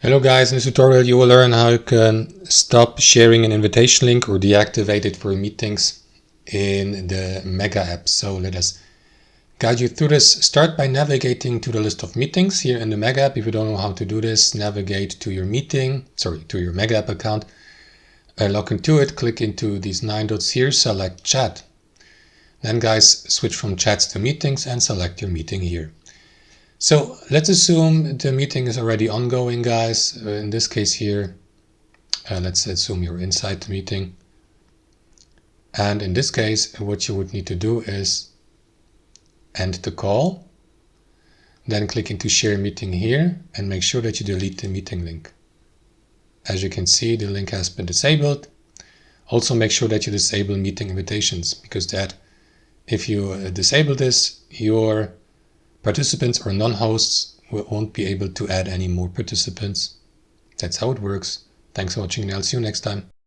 Hello guys, in this tutorial you will learn how you can stop sharing an invitation link or deactivate it for meetings in the Mega app. So let us guide you through this. Start by navigating to the list of meetings here in the Mega app. If you don't know how to do this, navigate to your your Mega app account. Log into it, click into these 9 dots here, select chat. Then guys, switch from chats to meetings and select your meeting here. So let's assume the meeting is already ongoing, guys. In this case here, let's assume you're inside the meeting. And in this case, what you would need to do is end the call. Then click into share meeting here and make sure that you delete the meeting link. As you can see, the link has been disabled. Also make sure that you disable meeting invitations, because if you disable this, your participants or non-hosts won't be able to add any more participants. That's how it works. Thanks for watching and I'll see you next time.